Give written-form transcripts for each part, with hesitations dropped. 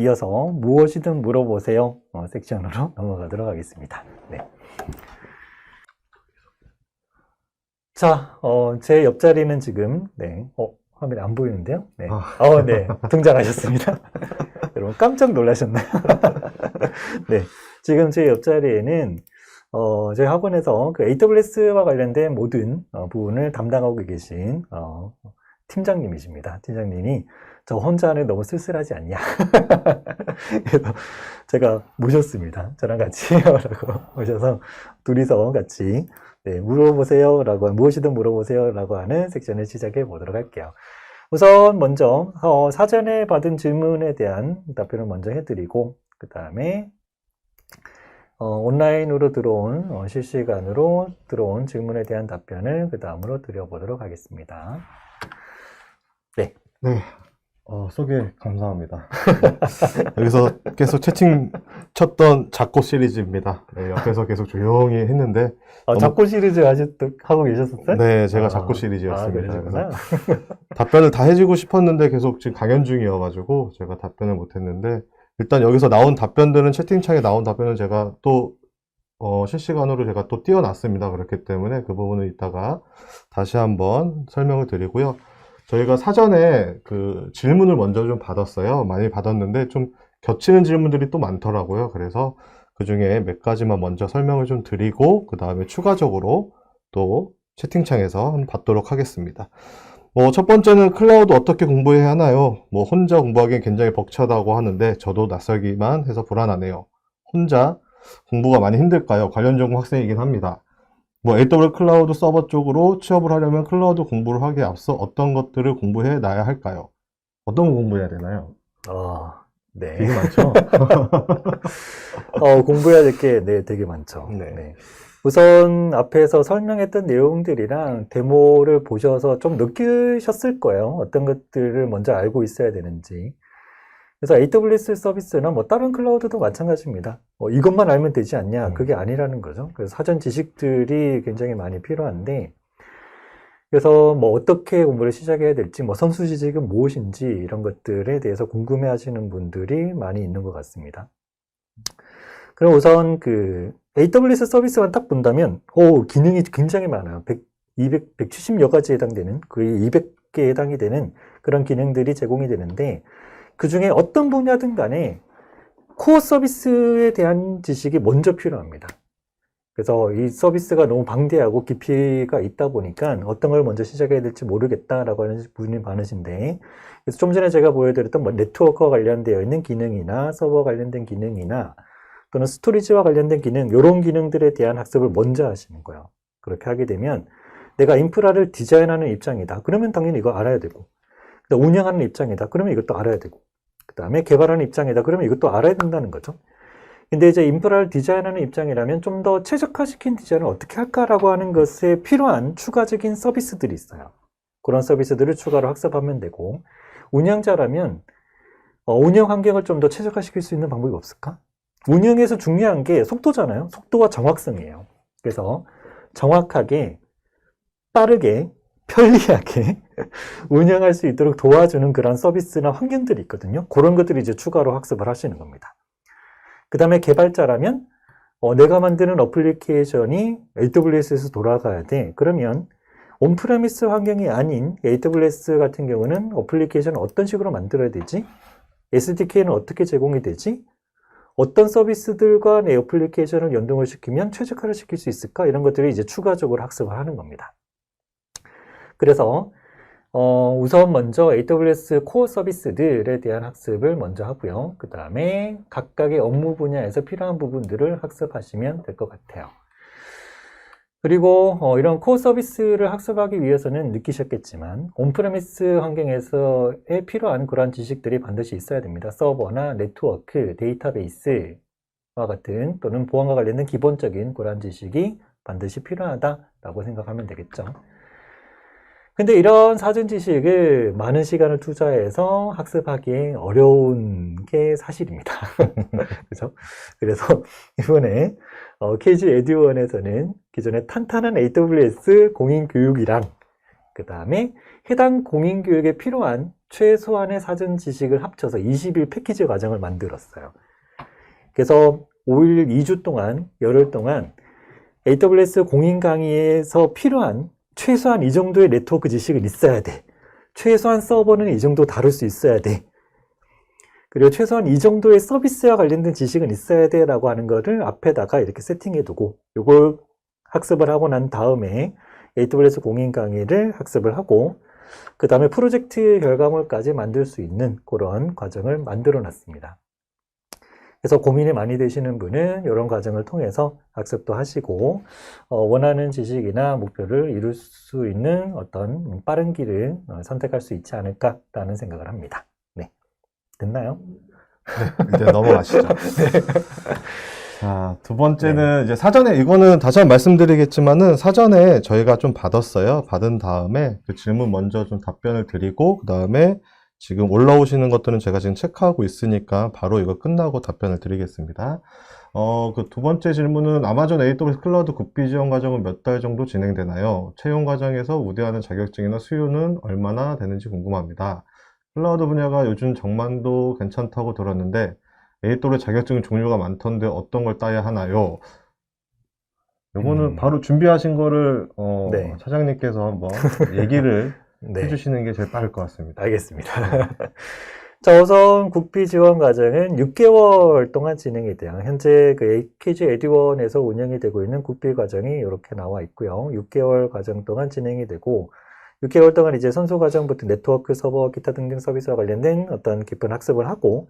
이어서 무엇이든 물어보세요 섹션으로 넘어가도록 하겠습니다. 네. 자, 제 옆자리는 지금 화면에 안 보이는데요. 네. 네. 등장하셨습니다. 여러분 깜짝 놀라셨나요? 네. 지금 제 옆자리에는 저희 학원에서 그 AWS와 관련된 모든 부분을 담당하고 계신 팀장님이십니다. 팀장님이 저 혼자 하는 너무 쓸쓸하지 않냐. 그래서 제가 모셨습니다. 저랑 같이 라고 모셔서 둘이서 같이 물어보세요 라고, 무엇이든 물어보세요 라고 하는 섹션을 시작해 보도록 할게요. 우선 먼저 사전에 받은 질문에 대한 답변을 먼저 해드리고, 그 다음에 온라인으로 들어온 실시간으로 들어온 질문에 대한 답변을 그 다음으로 드려보도록 하겠습니다. 네. 네. 소개 감사합니다. 여기서 계속 채팅 쳤던 작고 시리즈입니다. 네, 옆에서 계속 조용히 했는데. 작고 시리즈 아직도 하고 계셨었어요? 네, 제가 작고 시리즈였습니다. 그러시구나. 답변을 다 해주고 싶었는데 계속 지금 강연 중이어가지고 제가 답변을 못했는데, 일단 여기서 나온 답변들은, 채팅창에 나온 답변은 제가 또 실시간으로 제가 또 띄워놨습니다. 그렇기 때문에 그 부분은 이따가 다시 한번 설명을 드리고요. 저희가 사전에 그 질문을 먼저 좀 받았어요. 많이 받았는데 좀 겹치는 질문들이 또 많더라고요. 그래서 그 중에 몇 가지만 먼저 설명을 좀 드리고, 그 다음에 추가적으로 또 채팅창에서 한번 받도록 하겠습니다. 첫 번째는 클라우드 어떻게 공부해야 하나요? 혼자 공부하기엔 굉장히 벅차다고 하는데 저도 낯설기만 해서 불안하네요. 혼자 공부가 많이 힘들까요? 관련 전공 학생이긴 합니다. AWS 클라우드 서버 쪽으로 취업을 하려면 클라우드 공부를 하기에 앞서 어떤 것들을 공부해 놔야 할까요? 어떤 거 공부해야 되나요? 네. 되게 많죠? 공부해야 될 게, 되게 많죠. 네. 네. 우선 앞에서 설명했던 내용들이랑 데모를 보셔서 좀 느끼셨을 거예요. 어떤 것들을 먼저 알고 있어야 되는지. 그래서 AWS 서비스나 다른 클라우드도 마찬가지입니다. 이것만 알면 되지 않냐? 그게 아니라는 거죠. 그래서 사전 지식들이 굉장히 많이 필요한데, 그래서 어떻게 공부를 시작해야 될지, 선수 지식은 무엇인지 이런 것들에 대해서 궁금해 하시는 분들이 많이 있는 것 같습니다. 그럼 우선 AWS 서비스만 딱 본다면, 기능이 굉장히 많아요. 170여 가지에 해당되는, 거의 200개에 해당이 되는 그런 기능들이 제공이 되는데, 그 중에 어떤 분야든 간에 코어 서비스에 대한 지식이 먼저 필요합니다. 그래서 이 서비스가 너무 방대하고 깊이가 있다 보니까 어떤 걸 먼저 시작해야 될지 모르겠다라고 하는 분이 많으신데, 그래서 좀 전에 제가 보여드렸던 네트워크와 관련되어 있는 기능이나 서버 관련된 기능이나 또는 스토리지와 관련된 기능, 이런 기능들에 대한 학습을 먼저 하시는 거예요. 그렇게 하게 되면 내가 인프라를 디자인하는 입장이다. 그러면 당연히 이거 알아야 되고, 운영하는 입장이다. 그러면 이것도 알아야 되고, 그 다음에 개발하는 입장이다. 그러면 이것도 알아야 된다는 거죠. 근데 이제 인프라를 디자인하는 입장이라면 좀 더 최적화시킨 디자인을 어떻게 할까라고 하는 것에 필요한 추가적인 서비스들이 있어요. 그런 서비스들을 추가로 학습하면 되고, 운영자라면 운영 환경을 좀 더 최적화시킬 수 있는 방법이 없을까? 운영에서 중요한 게 속도잖아요. 속도와 정확성이에요. 그래서 정확하게, 빠르게, 편리하게 운영할 수 있도록 도와주는 그런 서비스나 환경들이 있거든요. 그런 것들이 이제 추가로 학습을 하시는 겁니다. 그 다음에 개발자라면 내가 만드는 어플리케이션이 AWS에서 돌아가야 돼. 그러면 온프레미스 환경이 아닌 AWS 같은 경우는 어플리케이션을 어떤 식으로 만들어야 되지? SDK는 어떻게 제공이 되지? 어떤 서비스들과 내 어플리케이션을 연동을 시키면 최적화를 시킬 수 있을까? 이런 것들을 이제 추가적으로 학습을 하는 겁니다. 그래서 우선 먼저 AWS 코어 서비스들에 대한 학습을 먼저 하고요. 그 다음에 각각의 업무 분야에서 필요한 부분들을 학습하시면 될 것 같아요. 그리고 이런 코어 서비스를 학습하기 위해서는 느끼셨겠지만 온프레미스 환경에서에 필요한 그러한 지식들이 반드시 있어야 됩니다. 서버나 네트워크, 데이터베이스와 같은 또는 보안과 관련된 기본적인 그러한 지식이 반드시 필요하다라고 생각하면 되겠죠. 근데 이런 사전 지식을 많은 시간을 투자해서 학습하기 어려운 게 사실입니다. 그렇죠? 그래서 이번에 KG 에듀원에서는 기존에 탄탄한 AWS 공인교육이랑 그 다음에 해당 공인교육에 필요한 최소한의 사전 지식을 합쳐서 20일 패키지 과정을 만들었어요. 그래서 5일, 2주 동안, 열흘 동안 AWS 공인 강의에서 필요한 최소한 이 정도의 네트워크 지식은 있어야 돼. 최소한 서버는 이 정도 다룰 수 있어야 돼. 그리고 최소한 이 정도의 서비스와 관련된 지식은 있어야 돼 라고 하는 거를 앞에다가 이렇게 세팅해 두고 이걸 학습을 하고 난 다음에 AWS 공인 강의를 학습을 하고 그 다음에 프로젝트 결과물까지 만들 수 있는 그런 과정을 만들어 놨습니다. 그래서 고민이 많이 되시는 분은 이런 과정을 통해서 학습도 하시고 원하는 지식이나 목표를 이룰 수 있는 어떤 빠른 길을 선택할 수 있지 않을까라는 생각을 합니다. 네, 됐나요? 이제 넘어가시죠. 자, 두 번째는 이제 사전에, 이거는 다시 한번 말씀드리겠지만은 사전에 저희가 좀 받았어요. 받은 다음에 그 질문 먼저 좀 답변을 드리고, 그 다음에 지금 올라오시는 것들은 제가 지금 체크하고 있으니까 바로 이거 끝나고 답변을 드리겠습니다. 그 두 번째 질문은 아마존 AWS 클라우드 국비 지원 과정은 몇 달 정도 진행되나요? 채용 과정에서 우대하는 자격증이나 수요는 얼마나 되는지 궁금합니다. 클라우드 분야가 요즘 정만도 괜찮다고 들었는데 AWS 자격증 종류가 많던데 어떤 걸 따야 하나요? 요거는 바로 준비하신 거를 네. 차장님께서 한번 얘기를 네. 해주시는 게 제일 빠를 것 같습니다. 알겠습니다. 자, 우선 국비 지원 과정은 6개월 동안 진행이 돼요. 현재 그 AKG 에듀원에서 운영이 되고 있는 국비 과정이 이렇게 나와 있고요. 6개월 과정 동안 진행이 되고 6개월 동안 이제 선수 과정부터 네트워크, 서버, 기타 등등 서비스와 관련된 어떤 깊은 학습을 하고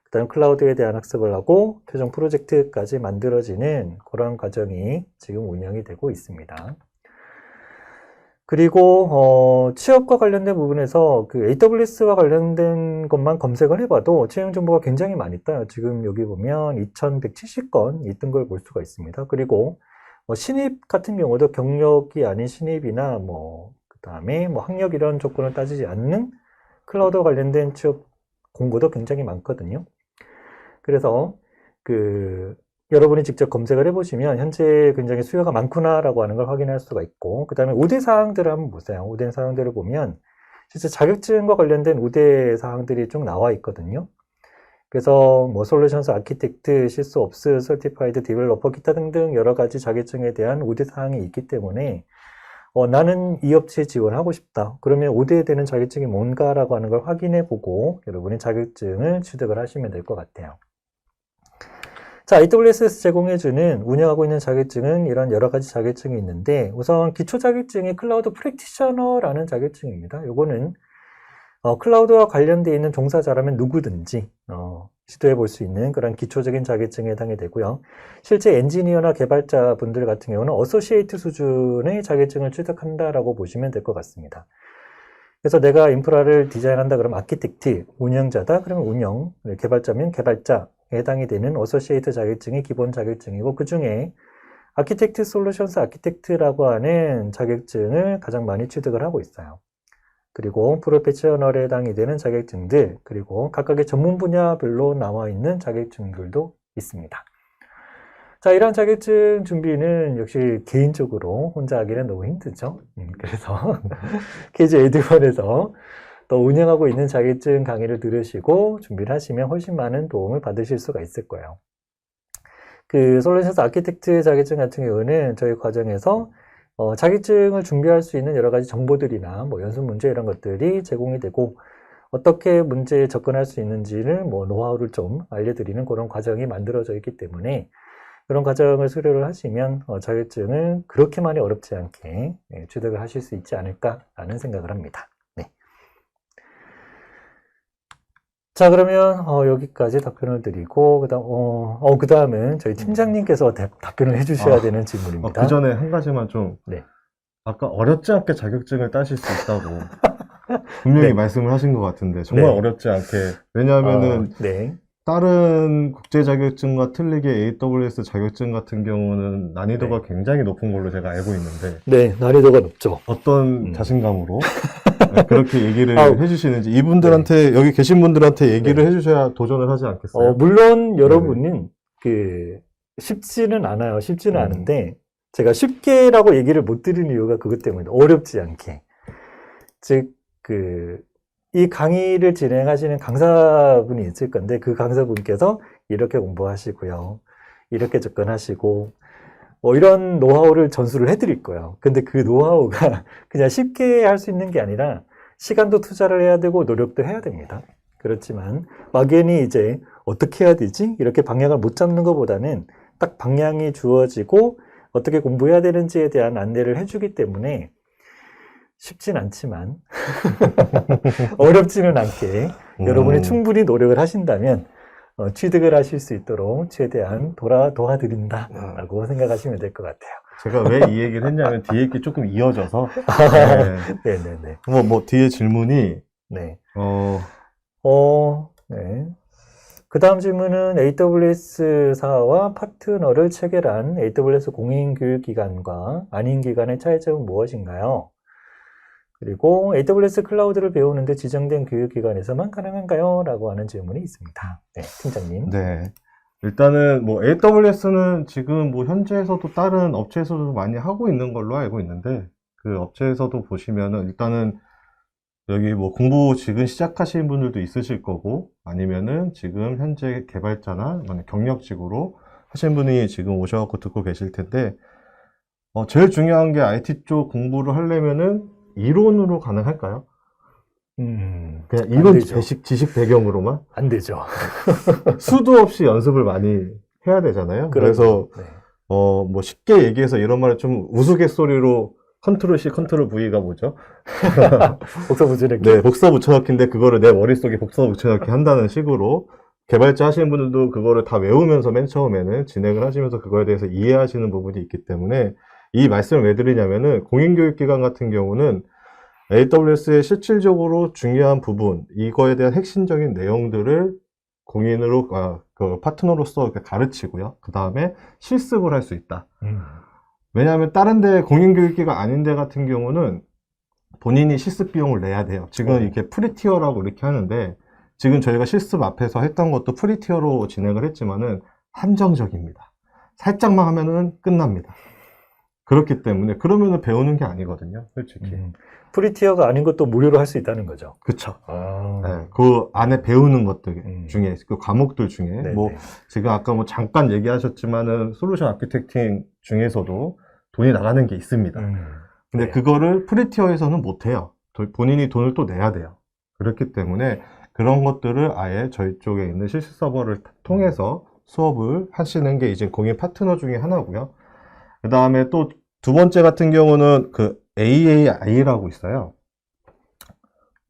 그다음 클라우드에 대한 학습을 하고 최종 프로젝트까지 만들어지는 그런 과정이 지금 운영이 되고 있습니다. 그리고 취업과 관련된 부분에서 그 AWS와 관련된 것만 검색을 해봐도 채용 정보가 굉장히 많이 떠요. 지금 여기 보면 2170건 있던 걸 볼 수가 있습니다. 그리고 신입 같은 경우도 경력이 아닌 신입이나 그다음에 학력 이런 조건을 따지지 않는 클라우드와 관련된 취업 공고도 굉장히 많거든요. 그래서 여러분이 직접 검색을 해보시면 현재 굉장히 수요가 많구나라고 하는 걸 확인할 수가 있고 그 다음에 우대 사항들을 한번 보세요. 우대 사항들을 보면 실제 자격증과 관련된 우대 사항들이 쭉 나와 있거든요. 그래서 솔루션스 아키텍트, 시스옵스, 서티파이드 디벨로퍼, 기타 등등 여러 가지 자격증에 대한 우대 사항이 있기 때문에 나는 이 업체에 지원하고 싶다. 그러면 우대에 되는 자격증이 뭔가라고 하는 걸 확인해 보고 여러분이 자격증을 취득을 하시면 될 것 같아요. 자, AWS 제공해주는 운영하고 있는 자격증은 이런 여러 가지 자격증이 있는데 우선 기초 자격증이 클라우드 프랙티셔너라는 자격증입니다. 요거는 클라우드와 관련되어 있는 종사자라면 누구든지 시도해 볼 수 있는 그런 기초적인 자격증에 해당이 되고요. 실제 엔지니어나 개발자 분들 같은 경우는 어소시에이트 수준의 자격증을 취득한다라고 보시면 될 것 같습니다. 그래서 내가 인프라를 디자인한다 그러면 아키텍트, 운영자다 그러면 운영, 개발자면 개발자 해당이 되는 어소시에이트 자격증이 기본 자격증이고 그 중에 아키텍트 솔루션스 아키텍트라고 하는 자격증을 가장 많이 취득을 하고 있어요. 그리고 프로페셔널에 해당이 되는 자격증들 그리고 각각의 전문 분야별로 나와 있는 자격증들도 있습니다. 자, 이런 자격증 준비는 역시 개인적으로 혼자 하기는 너무 힘들죠. 그래서 KG 에듀원에서 또 운영하고 있는 자격증 강의를 들으시고 준비를 하시면 훨씬 많은 도움을 받으실 수가 있을 거예요. 그 솔루션스 아키텍트 자격증 같은 경우는 저희 과정에서 자격증을 준비할 수 있는 여러 가지 정보들이나 연습 문제 이런 것들이 제공이 되고 어떻게 문제에 접근할 수 있는지를 노하우를 좀 알려드리는 그런 과정이 만들어져 있기 때문에 그런 과정을 수료를 하시면 자격증을 그렇게 많이 어렵지 않게 취득을 하실 수 있지 않을까라는 생각을 합니다. 네. 자, 그러면 여기까지 답변을 드리고 그 다음은 저희 팀장님께서 답변을 해주셔야 되는 질문입니다. 그 전에 한 가지만 좀 네. 아까 어렵지 않게 자격증을 따실 수 있다고 분명히 네. 말씀을 하신 것 같은데 정말 네. 어렵지 않게 왜냐하면은 네. 다른 국제 자격증과 틀리게 AWS 자격증 같은 경우는 난이도가 굉장히 높은 걸로 제가 알고 있는데 네, 난이도가 높죠. 어떤 자신감으로 그렇게 얘기를 해주시는지 이분들한테 여기 계신 분들한테 얘기를 해주셔야 도전을 하지 않겠어요? 물론 여러분은 쉽지는 않아요. 쉽지는 않은데 제가 쉽게라고 얘기를 못 드리는 이유가 그것 때문에 어렵지 않게 즉 이 강의를 진행하시는 강사분이 있을 건데 그 강사분께서 이렇게 공부하시고요. 이렇게 접근하시고 이런 노하우를 전수를 해드릴 거예요. 근데 그 노하우가 그냥 쉽게 할 수 있는 게 아니라 시간도 투자를 해야 되고 노력도 해야 됩니다. 그렇지만 막연히 이제 어떻게 해야 되지? 이렇게 방향을 못 잡는 것보다는 딱 방향이 주어지고 어떻게 공부해야 되는지에 대한 안내를 해주기 때문에 쉽진 않지만 어렵지는 않게 여러분이 충분히 노력을 하신다면 취득을 하실 수 있도록 최대한 도와드린다라고 생각하시면 될 것 같아요. 제가 왜 이 얘기를 했냐면 뒤에 게 조금 이어져서 네. 네네네. 뭐 뒤에 질문이 네. 네. 그 다음 질문은 AWS사와 파트너를 체결한 AWS 공인교육기관과 아닌 기관의 차이점은 무엇인가요? 그리고 AWS 클라우드를 배우는데 지정된 교육기관에서만 가능한가요? 라고 하는 질문이 있습니다. 네, 팀장님. 네. 일단은 뭐 AWS는 지금 뭐 현지에서도 다른 업체에서도 많이 하고 있는 걸로 알고 있는데 그 업체에서도 보시면은 일단은 여기 뭐 공부 지금 시작하시는 분들도 있으실 거고 아니면은 지금 현재 개발자나 경력직으로 하신 분이 지금 오셔갖고 듣고 계실 텐데 제일 중요한 게 IT 쪽 공부를 하려면은 이론으로 가능할까요? 그냥 이론 지식 배경으로만? 안 되죠. 수도 없이 연습을 많이 해야 되잖아요. 그래서 네. 뭐 쉽게 얘기해서 이런 말을 좀 우스갯소리로 컨트롤 C, 컨트롤 V가 뭐죠? 복사 붙여넣기. 네, 복사 붙여넣기인데 그거를 내 머릿속에 복사 붙여넣기 한다는 식으로 개발자 하시는 분들도 그거를 다 외우면서 맨 처음에는 진행을 하시면서 그거에 대해서 이해하시는 부분이 있기 때문에 이 말씀을 왜 드리냐면은 공인교육기관 같은 경우는 AWS의 실질적으로 중요한 부분, 이거에 대한 핵심적인 내용들을 공인으로, 그 파트너로서 가르치고요. 그 다음에 실습을 할 수 있다. 왜냐하면 다른 데 공인교육기관 아닌 데 같은 경우는 본인이 실습 비용을 내야 돼요. 지금 이렇게 프리티어라고 이렇게 하는데 지금 저희가 실습 앞에서 했던 것도 프리티어로 진행을 했지만은 한정적입니다. 살짝만 하면은 끝납니다. 그렇기 때문에 그러면은 배우는 게 아니거든요, 솔직히. 프리티어가 아닌 것도 무료로 할 수 있다는 거죠. 그쵸. 네, 그 안에 배우는 것들 중에, 그 과목들 중에, 네네. 뭐, 지금 아까 뭐 잠깐 얘기하셨지만은 솔루션 아키텍팅 중에서도 돈이 나가는 게 있습니다. 근데 네. 그거를 프리티어에서는 못해요. 본인이 돈을 또 내야 돼요. 그렇기 때문에 그런 것들을 아예 저희 쪽에 있는 실시 서버를 통해서 수업을 하시는 게 이제 공인 파트너 중에 하나고요. 그 다음에 또 두 번째 같은 경우는 그 AAI라고 있어요.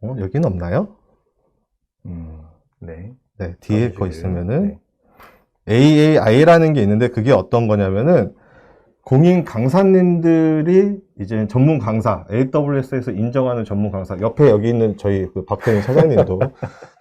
여기는 없나요? 네. 네, 뒤에 거 있으면은 AAI라는 게 있는데 그게 어떤 거냐면은 공인 강사님들이 이제 전문 강사, AWS에서 인정하는 전문 강사, 옆에 여기 있는 저희 그 박현희 사장님도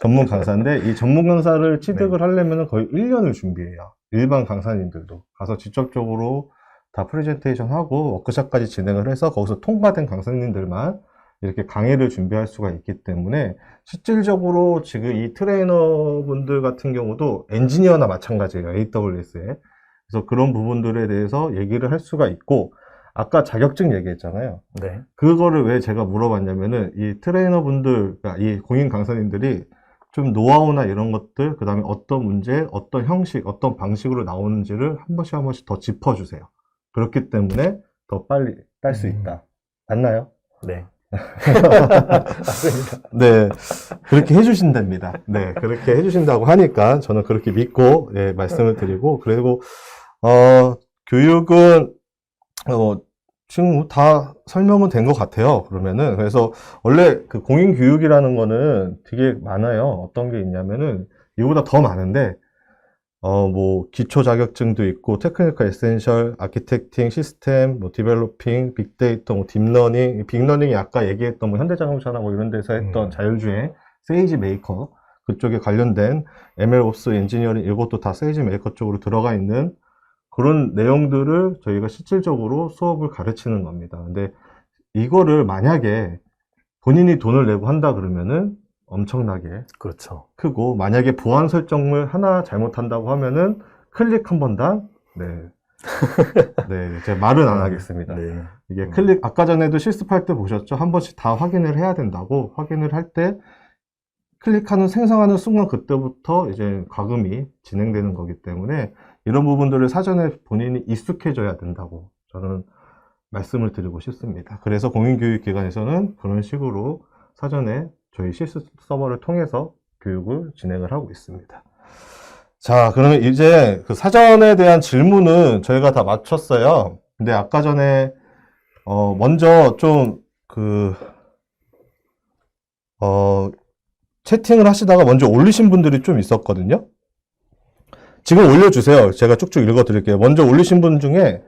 전문 강사인데 이 전문 강사를 취득을 하려면 거의 1년을 준비해요. 일반 강사님들도 가서 직접적으로 다 프레젠테이션 하고 워크숍까지 진행을 해서 거기서 통과된 강사님들만 이렇게 강의를 준비할 수가 있기 때문에 실질적으로 지금 이 트레이너 분들 같은 경우도 엔지니어나 마찬가지예요. AWS에. 그래서 그런 부분들에 대해서 얘기를 할 수가 있고 아까 자격증 얘기했잖아요. 네. 그거를 왜 제가 물어봤냐면은 이 트레이너 분들, 그러니까 이 공인 강사님들이 좀 노하우나 이런 것들, 그 다음에 어떤 문제, 어떤 형식, 어떤 방식으로 나오는지를 한 번씩 더 짚어주세요. 그렇기 때문에 더 빨리 딸 수 있다. 맞나요? 네. 네. 그렇게 해주신답니다. 네. 그렇게 해주신다고 하니까 저는 그렇게 믿고, 예, 말씀을 드리고, 그리고, 교육은, 지금 다 설명은 된 것 같아요. 그러면은. 그래서 원래 그 공인교육이라는 거는 되게 많아요. 어떤 게 있냐면은, 이거보다 더 많은데, 뭐, 기초 자격증도 있고, 테크니컬 에센셜, 아키텍팅, 시스템, 뭐, 디벨로핑, 빅데이터, 뭐, 딥러닝, 빅러닝이 아까 얘기했던 뭐, 현대자동차나 뭐, 이런 데서 했던 자율주행, 세이지 메이커, 그쪽에 관련된 MLOps 엔지니어링, 이것도 다 세이지 메이커 쪽으로 들어가 있는 그런 내용들을 저희가 실질적으로 수업을 가르치는 겁니다. 근데 이거를 만약에 본인이 돈을 내고 한다 그러면은 엄청나게 그렇죠. 크고 만약에 보안 설정을 하나 잘못한다고 하면은 클릭 한 번당 네, 제가 말은 안 하겠습니다. 네. 이게 클릭 아까 전에도 실습할 때 보셨죠? 한 번씩 다 확인을 해야 된다고 확인을 할 때 클릭하는 생성하는 순간 그때부터 이제 과금이 진행되는 거기 때문에 이런 부분들을 사전에 본인이 익숙해져야 된다고 저는 말씀을 드리고 싶습니다. 그래서 공인교육기관에서는 그런 식으로 사전에 저희 CS 서버를 통해서 교육을 진행을 하고 있습니다. 자, 그러면 이제 그 사전에 대한 질문은 저희가 다 마쳤어요. 근데 아까 전에 먼저 좀 채팅을 하시다가 먼저 올리신 분들이 좀 있었거든요. 지금 올려주세요. 제가 쭉쭉 읽어드릴게요. 먼저 올리신 분 중에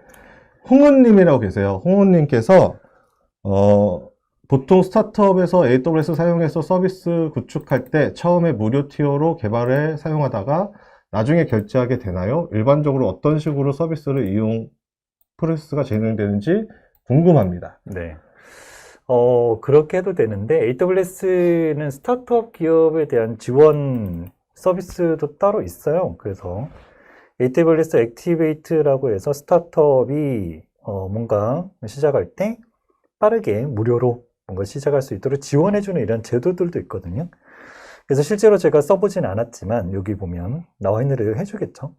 홍은님이라고 계세요. 홍은님께서 보통 스타트업에서 AWS 사용해서 서비스 구축할 때 처음에 무료 티어로 개발해 사용하다가 나중에 결제하게 되나요? 일반적으로 어떤 식으로 서비스를 이용 프로세스가 진행되는지 궁금합니다. 네. 그렇게 해도 되는데, AWS는 스타트업 기업에 대한 지원 서비스도 따로 있어요. 그래서 AWS 액티베이트라고 해서 스타트업이 뭔가 시작할 때 빠르게 무료로 뭔가 시작할 수 있도록 지원해주는 이런 제도들도 있거든요. 그래서 실제로 제가 써보진 않았지만 여기 보면 나와 있는 대로 해주겠죠.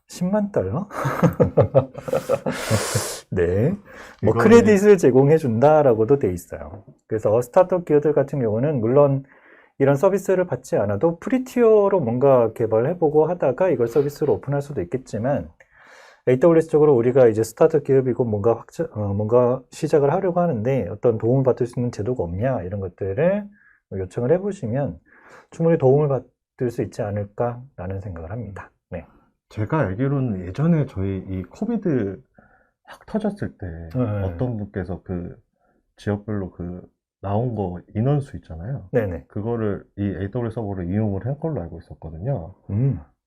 10만 달러? 네. 뭐 크레딧을 제공해 준다라고도 돼 있어요. 그래서 스타트업 기업들 같은 경우는 물론 이런 서비스를 받지 않아도 프리티어로 뭔가 개발해보고 하다가 이걸 서비스로 오픈할 수도 있겠지만 AWS 쪽으로 우리가 이제 스타트업 기업이고 뭔가 시작을 하려고 하는데 어떤 도움을 받을 수 있는 제도가 없냐 이런 것들을 요청을 해보시면 충분히 도움을 받을 수 있지 않을까라는 생각을 합니다. 네. 제가 알기로는 예전에 저희 이 코비드 확 터졌을 때 어떤 분께서 그 지역별로 그 나온 거 인원수 있잖아요. 네네. 그거를 이 AWS 서버를 이용을 한 걸로 알고 있었거든요.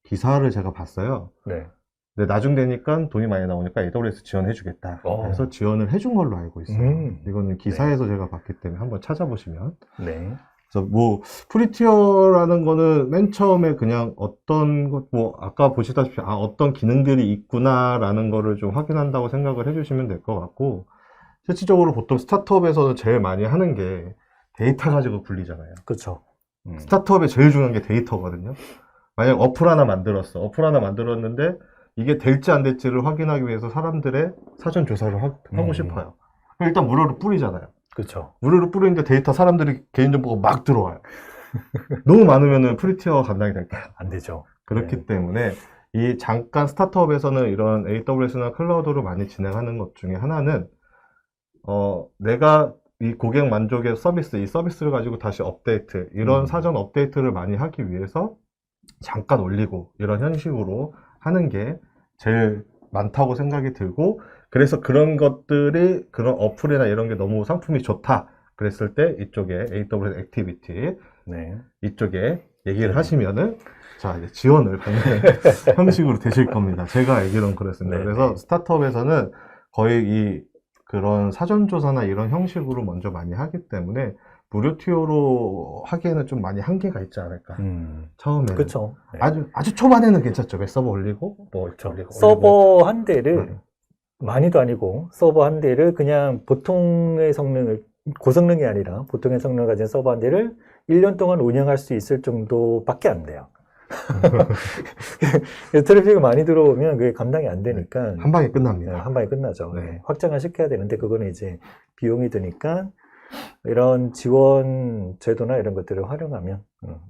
기사를 제가 봤어요. 네. 근데 나중 되니까 돈이 많이 나오니까 AWS 지원해주겠다. 그래서 지원을 해준 걸로 알고 있어요. 이거는 기사에서 제가 봤기 때문에 한번 찾아보시면. 네. 그래서 뭐 프리티어라는 거는 맨 처음에 그냥 어떤 것, 뭐 아까 보시다시피 어떤 기능들이 있구나라는 거를 좀 확인한다고 생각을 해주시면 될 것 같고, 실질적으로 보통 스타트업에서는 제일 많이 하는 게 데이터 가지고 굴리잖아요. 그렇죠. 스타트업에 제일 중요한 게 데이터거든요. 만약 어플 하나 만들었어. 어플 하나 만들었는데 이게 될지 안 될지를 확인하기 위해서 사람들의 사전 조사를 하고 싶어요. 그럼 일단 무료로 뿌리잖아요. 그렇죠. 무료로 뿌리는데 데이터 사람들이 개인정보가 막 들어와요. 너무 많으면은 프리티어가 감당이 될까요? 안 되죠. 그렇기 때문에 이 잠깐 스타트업에서는 이런 AWS나 클라우드로 많이 진행하는 것 중에 하나는 내가 이 고객 만족의 서비스, 이 서비스를 가지고 다시 업데이트, 이런 사전 업데이트를 많이 하기 위해서 잠깐 올리고 이런 형식으로 하는 게 제일 많다고 생각이 들고, 그래서 그런 것들이 그런 어플이나 이런 게 너무 상품이 좋다 그랬을 때 이쪽에 AWS 액티비티 이쪽에 얘기를 하시면은 자 이제 지원을 받는 형식으로 되실 겁니다. 제가 알기로는 그렇습니다. 그래서 스타트업에서는 거의 그런 사전조사나 이런 형식으로 먼저 많이 하기 때문에 무료 티어로 하기에는 좀 많이 한계가 있지 않을까. 처음에는. 그렇죠. 네. 아주 초반에는 괜찮죠. 서버 올리고, 서버 한 대를, 많이도 아니고, 서버 한 대를 그냥 보통의 성능을, 고성능이 아니라 보통의 성능을 가진 서버 한 대를 1년 동안 운영할 수 있을 정도밖에 안 돼요. 트래픽이 많이 들어오면 그게 감당이 안 되니까. 한 방에 끝납니다. 한 방에 끝나죠. 확장을 시켜야 되는데, 그거는 이제 비용이 드니까, 이런 지원 제도나 이런 것들을 활용하면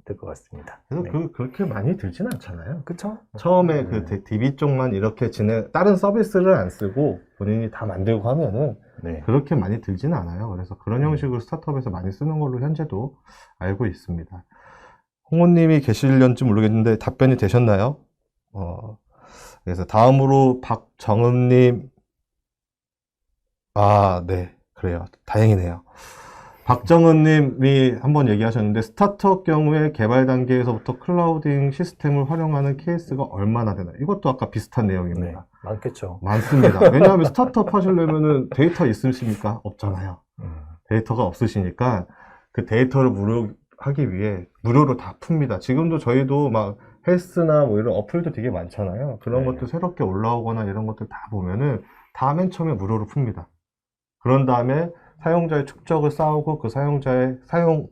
될 것 같습니다. 그래서 그렇게 많이 들진 않잖아요. 그쵸? 처음에 그 DB 쪽만 이렇게 다른 서비스를 안 쓰고 본인이 다 만들고 하면은 그렇게 많이 들지는 않아요. 그래서 그런 형식으로 스타트업에서 많이 쓰는 걸로 현재도 알고 있습니다. 홍호님이 계실런지 모르겠는데 답변이 되셨나요? 그래서 다음으로 박정은님, 네, 그래요. 다행이네요. 박정은님이 한번 얘기하셨는데 스타트업 경우에 개발 단계에서부터 클라우딩 시스템을 활용하는 케이스가 얼마나 되나요? 이것도 아까 비슷한 내용입니다. 많겠죠. 많습니다. 왜냐하면 스타트업 하시려면은 데이터 있으십니까? 없잖아요. 데이터가 없으시니까 그 데이터를 하기 위해 무료로 다 풉니다. 지금도 저희도 막 헬스나 뭐 이런 어플도 되게 많잖아요. 그런 것도 새롭게 올라오거나 이런 것들 다 보면은 다 맨 처음에 무료로 풉니다. 그런 다음에 사용자의 축적을 쌓고 그 사용자의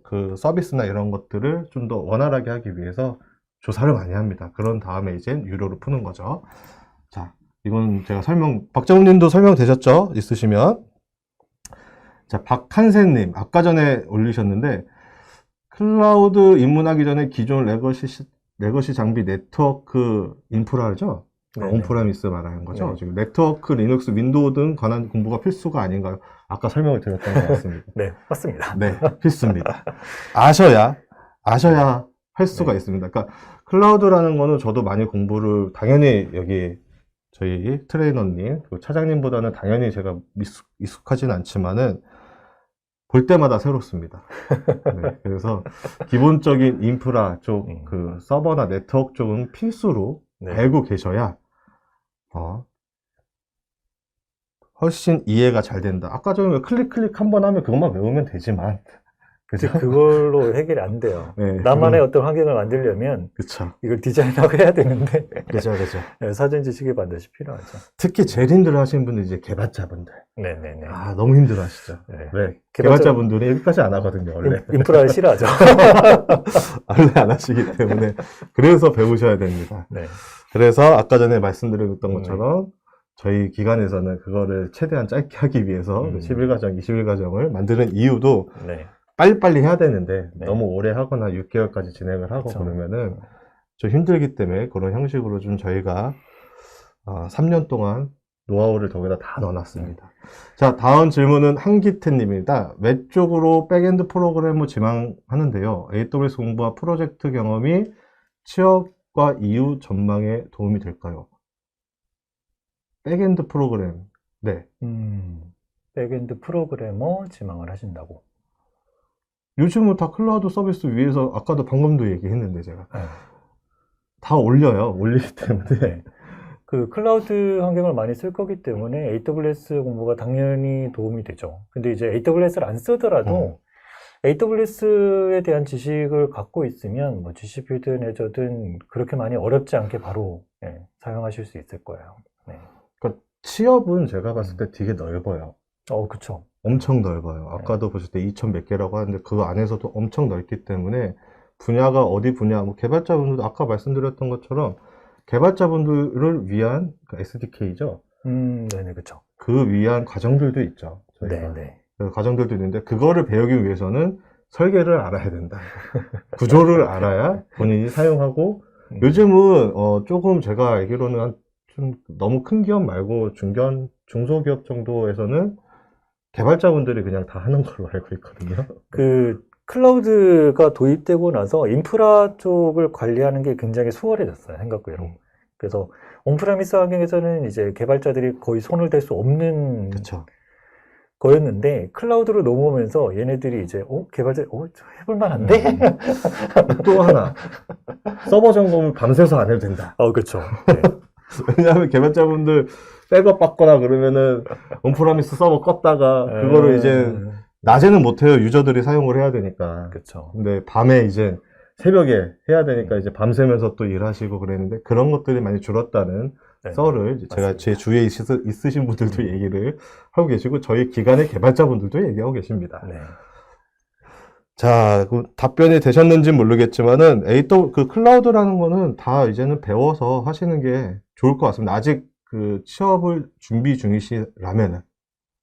그 서비스나 이런 것들을 좀 더 원활하게 하기 위해서 조사를 많이 합니다. 그런 다음에 이제 유료로 푸는 거죠. 자, 이건 제가 박정훈 님도 설명되셨죠? 있으시면. 자, 박한세님, 아까 전에 올리셨는데, 클라우드 입문하기 전에 기존 레거시 장비 네트워크 인프라죠? 네네. 온프레미스 말하는 거죠? 네. 지금 네트워크, 리눅스, 윈도우 등 관한 공부가 필수가 아닌가요? 아까 설명을 드렸던 것 같습니다. 네, 맞습니다. 네, 필수입니다. 아셔야 할 수가 네. 있습니다. 그러니까 클라우드라는 거는 저도 많이 공부를 당연히 여기 저희 트레이너님, 그 차장님보다는 당연히 제가 익숙하진 않지만은 볼 때마다 새롭습니다. 네, 그래서 기본적인 인프라 쪽, 그 서버나 네트워크 쪽은 필수로 네. 알고 계셔야 훨씬 이해가 잘 된다. 아까 전에 클릭 한번 하면 그것만 외우면 되지만, 그죠? 그걸로 해결이 안 돼요. 네, 나만의 어떤 환경을 만들려면 그쵸. 이걸 디자인하고 해야 되는데 그죠. 네, 사전 지식이 반드시 필요하죠. 특히 제일 힘들어 하시는 분들 이제 개발자분들. 네네네. 아, 너무 힘들어 하시죠. 네. 네. 개발자분들은 여기까지 안 하거든요, 원래. 인프라를 싫어하죠. 원래 안 하시기 때문에. 그래서 배우셔야 됩니다. 네. 그래서 아까 전에 말씀드렸던 것처럼 저희 기관에서는 그거를 최대한 짧게 하기 위해서 11과정, 21과정을 만드는 이유도 네. 빨리빨리 해야 되는데 네. 너무 오래 하거나 6개월까지 진행을 하고 그쵸. 그러면은 좀 힘들기 때문에 그런 형식으로 좀 저희가 3년 동안 노하우를 거기다 다 넣어놨습니다. 자, 다음 질문은 한기태님입니다. 외적으로 백엔드 프로그래머 지망하는데요. AWS 공부와 프로젝트 경험이 취업과 이후 전망에 도움이 될까요? 백엔드 프로그램. 네. 백엔드 프로그래머 지망을 하신다고. 요즘은 다 클라우드 서비스 위에서 아까도 방금도 얘기했는데 제가 네. 다 올리기 때문에 네. 그 클라우드 환경을 많이 쓸 거기 때문에 AWS 공부가 당연히 도움이 되죠. 근데 이제 AWS를 안 쓰더라도 AWS에 대한 지식을 갖고 있으면 뭐 GCP든 애저든 그렇게 많이 어렵지 않게 바로 사용하실 수 있을 거예요. 네. 그러니까 취업은 제가 봤을 때 되게 넓어요. 그쵸. 엄청 넓어요. 아까도 보실 때 2,000 몇 개라고 하는데 그 안에서도 엄청 넓기 때문에 분야가 어디 분야, 뭐 개발자분들도 아까 말씀드렸던 것처럼 개발자분들을 위한 SDK죠. 네네, 그쵸. 그 위한 과정들도 있죠. 저희가. 네네. 그 과정들도 있는데 그거를 배우기 위해서는 설계를 알아야 된다. 구조를 알아야 본인이 사용하고 요즘은 조금 제가 알기로는 좀 너무 큰 기업 말고 중소기업 정도에서는 개발자분들이 그냥 다 하는 걸로 알고 있거든요. 그 클라우드가 도입되고 나서 인프라 쪽을 관리하는 게 굉장히 수월해졌어요, 생각외로. 그래서 온프레미스 환경에서는 이제 개발자들이 거의 손을 댈 수 없는 그쵸. 거였는데 클라우드로 넘어오면서 얘네들이 이제 개발자 해볼 만한데? 또 하나 서버 점검을 밤새서 안 해도 된다. 그렇죠. 네. 왜냐하면 개발자분들 백업 받거나 그러면은 온프라미스 서버 껐다가 그거를 이제 낮에는 못해요. 유저들이 사용을 해야 되니까. 그렇죠. 근데 밤에 이제 새벽에 해야 되니까 이제 밤새면서 또 일하시고 그랬는데 그런 것들이 많이 줄었다는 썰을 제가 제 주위에 있으신 분들도 얘기를 하고 계시고 저희 기관의 개발자분들도 얘기하고 계십니다. 네. 자, 그 답변이 되셨는지 모르겠지만은 그 클라우드라는 거는 다 이제는 배워서 하시는 게 좋을 것 같습니다. 아직 그 취업을 준비 중이시라면은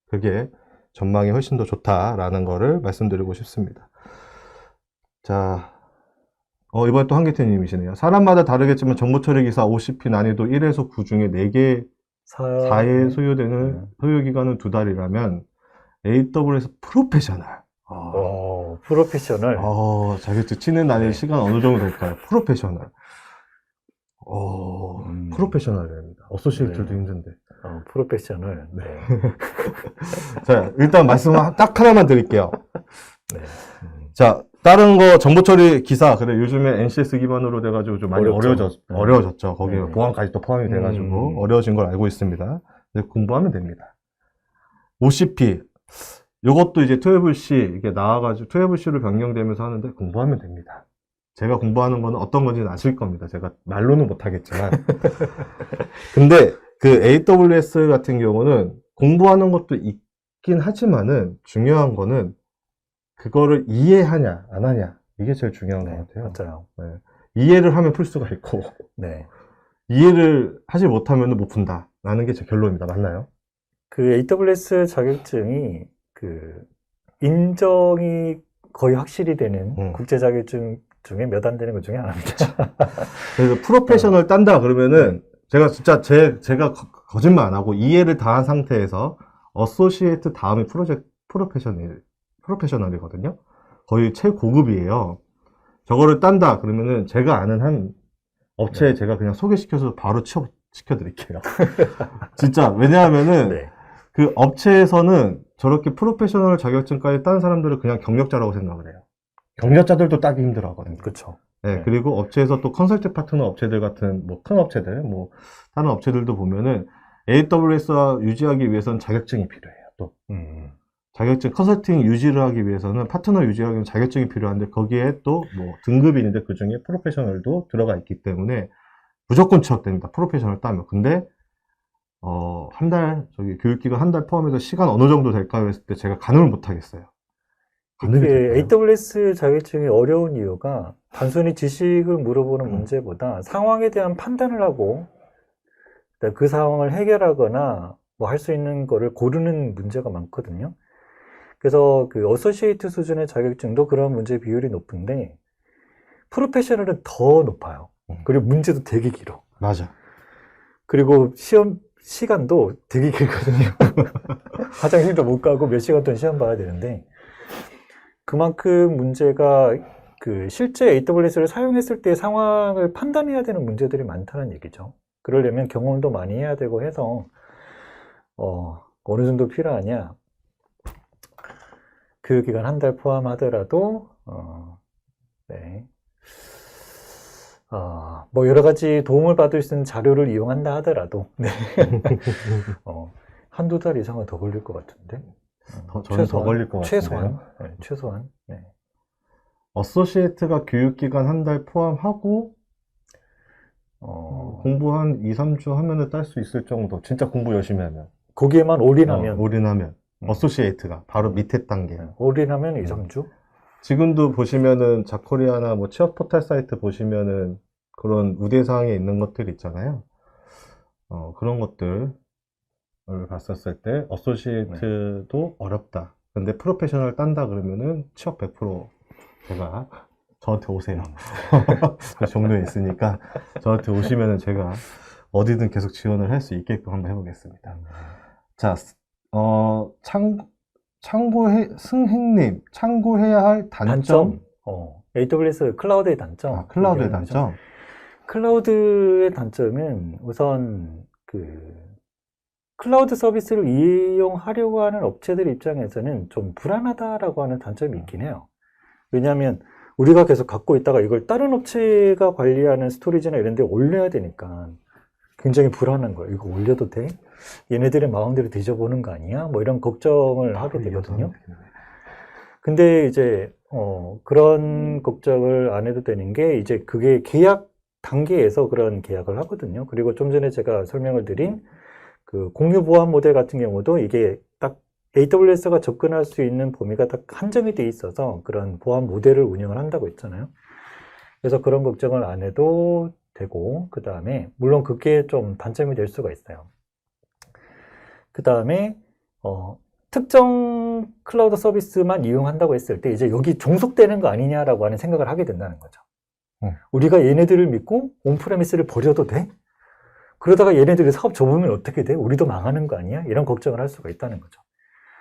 그게 전망이 훨씬 더 좋다라는 거를 말씀드리고 싶습니다. 자, 이번에 또 한기태님이시네요. 사람마다 다르겠지만 정보처리 기사 OCP 난이도 1에서 9 중에 4개, 4에 소요되는 소요기간은 2달이라면 AWS 프로페셔널. 프로페셔널. 자격증 치는 난이도 시간 어느 정도 될까요? 프로페셔널. 프로페셔널입니다. 어소시에이트도 힘든데. 프로페셔널. 네. 자, 일단 말씀 딱 하나만 드릴게요. 네. 자, 다른 거 정보처리 기사, 그래, 요즘에 NCS 기반으로 돼가지고 좀 많이 어려워졌죠. 거기에 보안까지 또 포함이 돼가지고 어려워진 걸 알고 있습니다. 근데 공부하면 됩니다. OCP, 요것도 이제 12C, 이게 나와가지고 12C로 변경되면서 하는데 공부하면 됩니다. 제가 공부하는 거는 어떤 건지는 아실 겁니다. 제가 말로는 못하겠지만. 근데 그 AWS 같은 경우는 공부하는 것도 있긴 있긴 하지만은 중요한 거는 그거를 이해하냐 안 하냐 이게 제일 중요한 것 같아요. 맞아요. 네. 이해를 하면 풀 수가 있고 네. 이해를 하지 못하면 못 푼다라는 게 제 결론입니다. 맞나요? 그 AWS 자격증이 그 인정이 거의 확실히 되는 국제 자격증 중에 몇 안 되는 것 중에 하나입니다. 그래서 프로페셔널 딴다 그러면은 제가 진짜 제가 거짓말 안 하고 이해를 다 한 상태에서 어소시에이트 다음에 프로페셔널이거든요. 거의 최고급이에요. 저거를 딴다 그러면은 제가 아는 한 업체에 제가 그냥 소개시켜서 바로 취업시켜드릴게요. 진짜 왜냐하면은 네. 그 업체에서는 저렇게 프로페셔널 자격증까지 딴 사람들을 그냥 경력자라고 생각을 해요. 경력자들도 따기 힘들어 하거든요. 그렇죠. 네, 네. 그리고 업체에서 또 컨설팅 파트너 업체들 같은 뭐 큰 업체들, 뭐 다른 업체들도 보면은 AWS와 유지하기 위해서는 자격증이 필요해요. 또 자격증 컨설팅 유지를 하기 위해서는 파트너 유지하기 위해서 자격증이 필요한데 거기에 또 뭐 등급이 있는데 그 중에 프로페셔널도 들어가 있기 때문에 무조건 취업됩니다. 프로페셔널 따면. 근데 한 달 저기 교육기간 한 달 포함해서 시간 어느 정도 될까요? 했을 때 제가 가늠을 못 하겠어요. 가늠이 이게 될까요? AWS 자격증이 어려운 이유가 단순히 지식을 물어보는 문제보다 상황에 대한 판단을 하고 그 상황을 해결하거나 뭐 할 수 있는 거를 고르는 문제가 많거든요. 그래서 그 어소시에이트 수준의 자격증도 그런 문제 비율이 높은데 프로페셔널은 더 높아요. 그리고 문제도 되게 길어. 맞아. 그리고 시험 시간도 되게 길거든요. 화장실도 못 가고 몇 시간 동안 시험 봐야 되는데 그만큼 문제가 그 실제 AWS를 사용했을 때 상황을 판단해야 되는 문제들이 많다는 얘기죠. 그러려면 경험도 많이 해야 되고 해서 어느 정도 필요하냐? 교육기간 한 달 포함하더라도 네. 뭐 여러 가지 도움을 받을 수 있는 자료를 이용한다 하더라도 네. 한두 달 이상은 더 걸릴 것 같은데. 저는 더 걸릴 것 같은데요. 최소한. 네, 최소한. 네. 어소시에이트가 교육기간 한 달 포함하고 공부 한 2, 3주 하면은 딸 수 있을 정도. 진짜 공부 열심히 하면. 거기에만 올인하면. 올인하면. 어소시에이트가 바로 밑에 단계. 올인하면 2, 3주? 지금도 보시면은 자코리아나 뭐 취업 포털 사이트 보시면은 그런 우대사항에 있는 것들 있잖아요. 그런 것들을 봤었을 때 어소시에이트도 어렵다. 근데 프로페셔널 딴다 그러면은 취업 100% 제가 저한테 오세요. 그 정도에 있으니까 저한테 오시면은 제가 어디든 계속 지원을 할 수 있게끔 한번 해보겠습니다. 자, 승행님, 참고해야 할 단점? AWS 클라우드의 단점. 클라우드의 단점? 클라우드의 단점은 우선 클라우드 서비스를 이용하려고 하는 업체들 입장에서는 좀 불안하다라고 하는 단점이 있긴 해요. 왜냐하면 우리가 계속 갖고 있다가 이걸 다른 업체가 관리하는 스토리지나 이런 데 올려야 되니까 굉장히 불안한 거예요. 이거 올려도 돼? 얘네들의 마음대로 뒤져보는 거 아니야? 뭐 이런 걱정을 하게 되거든요. 근데 이제 그런 걱정을 안 해도 되는 게 이제 그게 계약 단계에서 그런 계약을 하거든요. 그리고 좀 전에 제가 설명을 드린 그 공유 보안 모델 같은 경우도 이게 딱 AWS가 접근할 수 있는 범위가 딱 한정이 돼 있어서 그런 보안 모델을 운영을 한다고 했잖아요. 그래서 그런 걱정을 안 해도 되고, 그 다음에 물론 그게 좀 단점이 될 수가 있어요. 그 다음에 특정 클라우드 서비스만 이용한다고 했을 때 이제 여기 종속되는 거 아니냐라고 하는 생각을 하게 된다는 거죠. 우리가 얘네들을 믿고 온프레미스를 버려도 돼? 그러다가 얘네들이 사업 접으면 어떻게 돼? 우리도 망하는 거 아니야? 이런 걱정을 할 수가 있다는 거죠.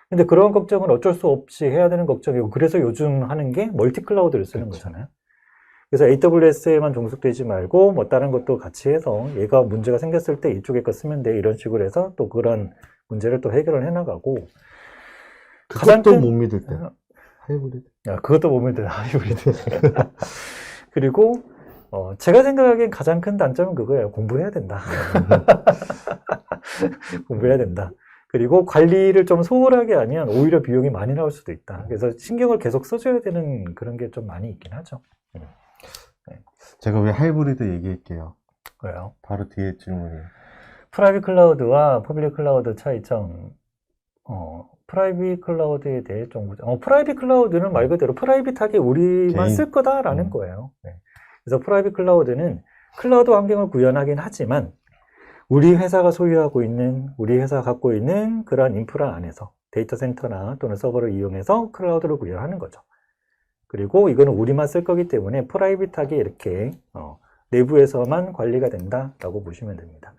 근데 그런 걱정은 어쩔 수 없이 해야 되는 걱정이고, 그래서 요즘 하는 게 멀티 클라우드를 쓰는 거잖아요. 그래서 AWS에만 종속되지 말고 뭐 다른 것도 같이 해서 얘가 문제가 생겼을 때 이쪽에 거 쓰면 돼, 이런 식으로 해서 또 그런 문제를 또 해결을 해나가고. 그것도 못 믿을 때 하이브리드. 그것도 못 믿을 하이브리드. 그리고 제가 생각하기엔 가장 큰 단점은 그거예요. 공부해야 된다. 공부해야 된다. 그리고 관리를 좀 소홀하게 하면 오히려 비용이 많이 나올 수도 있다. 그래서 신경을 계속 써줘야 되는 그런 게 좀 많이 있긴 하죠. 제가 왜 하이브리드 얘기할게요. 왜요? 바로 뒤에 질문이에요. 프라이빗 클라우드와 퍼블릭 클라우드 차이점. 프라이빗 클라우드에 대해 좀 보자. 프라이빗 클라우드는 말 그대로 프라이빗하게 우리만 개인. 쓸 거다라는 거예요. 네. 그래서 프라이빗 클라우드는 클라우드 환경을 구현하긴 하지만 우리 회사가 소유하고 있는, 우리 회사가 갖고 있는 그러한 인프라 안에서 데이터 센터나 또는 서버를 이용해서 클라우드를 구현하는 거죠. 그리고 이거는 우리만 쓸 거기 때문에 프라이빗하게 이렇게 내부에서만 관리가 된다라고 보시면 됩니다.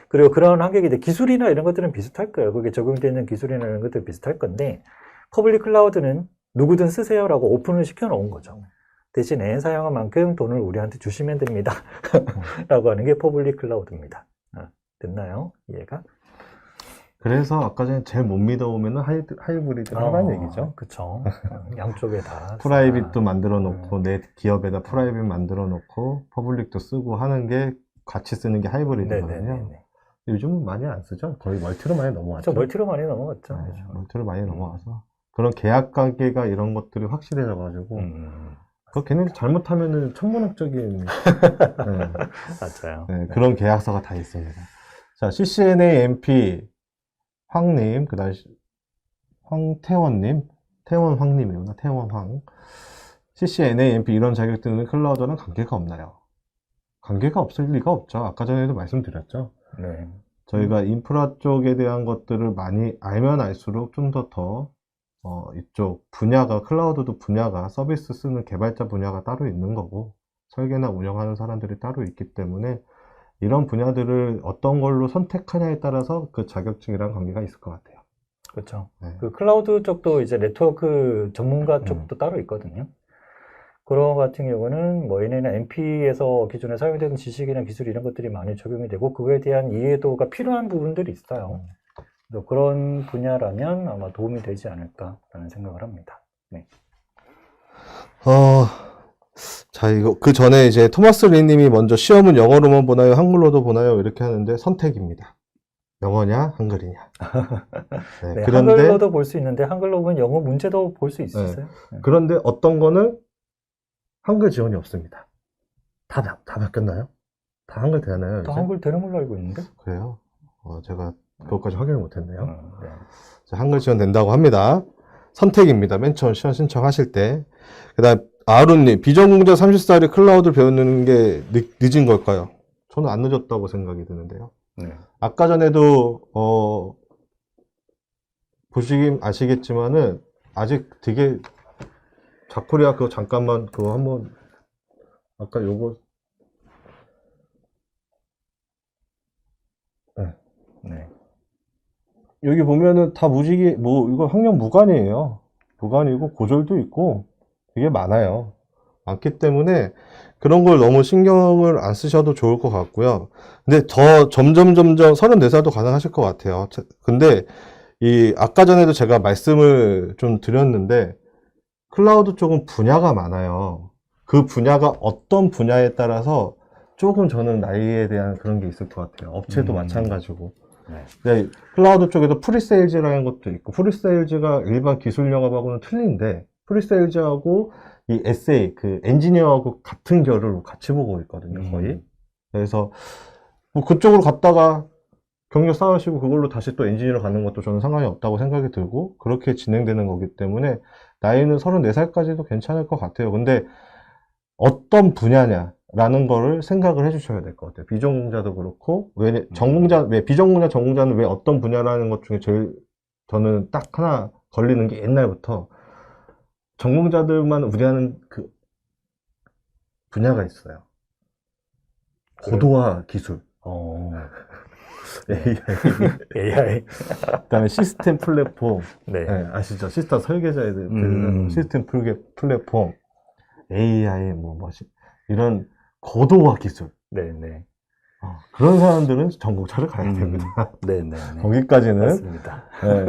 그리고 그런 환경인데 기술이나 이런 것들은 비슷할 거예요. 그게 적용되는 기술이나 이런 것들 비슷할 건데 퍼블릭 클라우드는 누구든 쓰세요라고 오픈을 시켜놓은 거죠. 대신에 사용한 만큼 돈을 우리한테 주시면 됩니다. 라고 하는 게 퍼블릭 클라우드입니다. 됐나요? 이해가? 그래서 아까 전에 제일 못 믿어오면은 하이브리드 하라는 얘기죠. 그쵸. 양쪽에 다. 프라이빗도 만들어 놓고, 내 기업에다 프라이빗 만들어 놓고, 퍼블릭도 쓰고 하는 게, 같이 쓰는 게 하이브리드거든요. 네네네. 요즘은 많이 안 쓰죠? 거의 멀티로 많이 넘어왔죠. 멀티로 많이 넘어갔죠. 네, 그렇죠. 멀티로 많이 넘어와서. 그런 계약 관계가 이런 것들이 확실해져가지고, 그 걔네들 잘못하면은 천문학적인, 네, 맞아요. 네, 그런 계약서가 다 있습니다. 자, CCNA MP 황님, 그 다음 황태원님, 태원 황님이구나, 태원 황. CCNA MP 이런 자격증은 클라우드랑 관계가 없나요? 관계가 없을 리가 없죠. 아까 전에도 말씀드렸죠. 네. 저희가 인프라 쪽에 대한 것들을 많이 알면 알수록 좀 더 이쪽 분야가, 클라우드도 분야가, 서비스 쓰는 개발자 분야가 따로 있는 거고, 설계나 운영하는 사람들이 따로 있기 때문에, 이런 분야들을 어떤 걸로 선택하냐에 따라서 그 자격증이랑 관계가 있을 것 같아요. 그렇죠. 네. 그 클라우드 쪽도 이제 네트워크 전문가 쪽도 따로 있거든요. 그런 거 같은 경우는 뭐 얘네는 MP에서 기존에 사용되는 지식이나 기술 이런 것들이 많이 적용이 되고 그거에 대한 이해도가 필요한 부분들이 있어요. 그래서 그런 분야라면 아마 도움이 되지 않을까라는 생각을 합니다. 네. 자, 그 전에 이제 토마스 리님이 먼저 시험은 영어로만 보나요? 한글로도 보나요? 이렇게 하는데 선택입니다. 영어냐? 한글이냐? 네, 네, 그런데, 한글로도 볼 수 있는데 한글로 보면 영어 문제도 볼 수 있으세요? 네. 그런데 어떤 거는 한글 지원이 없습니다. 다 바뀌었나요? 다 한글 되나요? 다 이제? 한글 되는 걸로 알고 있는데? 그래요? 제가 그것까지 확인을 못했네요. 네. 자, 한글 지원 된다고 합니다. 선택입니다. 맨 처음 시험 신청하실 때. 그 다음, 아론님, 비전공자 30살이 클라우드를 배우는 게 늦은 걸까요? 저는 안 늦었다고 생각이 드는데요. 네. 아까 전에도, 보시긴 아시겠지만은, 아직 되게, 자코리아 그거 잠깐만, 그거 한번, 아까 요거, 네. 여기 보면은 다 무지개, 이거 학력 무관이에요. 무관이고, 고졸도 있고, 되게 많아요. 많기 때문에 그런 걸 너무 신경을 안 쓰셔도 좋을 것 같고요. 근데 더 점점 34살도 가능하실 것 같아요. 근데 아까 전에도 제가 말씀을 좀 드렸는데 클라우드 쪽은 분야가 많아요. 그 분야가 어떤 분야에 따라서 조금 저는 나이에 대한 그런 게 있을 것 같아요. 업체도 마찬가지고. 네, 클라우드 쪽에도 프리세일즈라는 것도 있고, 프리세일즈가 일반 기술 영업하고는 틀린데, 프리세일즈하고 이 SA, 그 엔지니어하고 같은 결을 같이 보고 있거든요, 거의. 그래서, 뭐 그쪽으로 갔다가 경력 쌓으시고 그걸로 다시 또 엔지니어로 가는 것도 저는 상관이 없다고 생각이 들고, 그렇게 진행되는 거기 때문에, 나이는 34살까지도 괜찮을 것 같아요. 근데, 어떤 분야냐라는 거를 생각을 해주셔야 될 것 같아요. 비전공자도 그렇고, 비전공자, 전공자는 왜 어떤 분야라는 것 중에 제일 저는 딱 하나 걸리는 게 옛날부터 전공자들만 우려하는 그 분야가 있어요. 고도화 기술. AI. 그다음에 시스템 플랫폼. 네. 네, 아시죠? 시스템 설계자애들, 시스템 플랫폼, AI, 이런 고도화 기술. 네네. 그런 사람들은 전공차를 가야 됩니다. 네네. 거기까지는. 맞습니다. 네.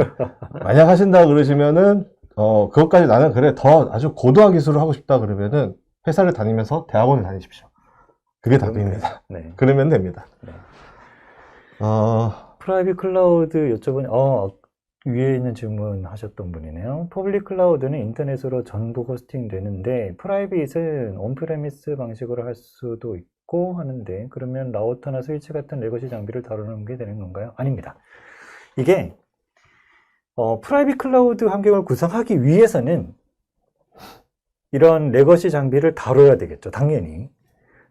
만약 하신다 그러시면은, 그것까지 나는 그래, 더 아주 고도화 기술을 하고 싶다 그러면은, 회사를 다니면서 대학원을 다니십시오. 그게 답입니다. 네. 그러면 됩니다. 네. 어, 프라이빗 클라우드 여쭤보니, 위에 있는 질문 하셨던 분이네요. 퍼블릭 클라우드는 인터넷으로 전부 호스팅 되는데, 프라이빗은 온프레미스 방식으로 할 수도 있고 하는데, 그러면 라우터나 스위치 같은 레거시 장비를 다루는 게 되는 건가요? 아닙니다. 이게, 프라이빗 클라우드 환경을 구성하기 위해서는 이런 레거시 장비를 다뤄야 되겠죠. 당연히.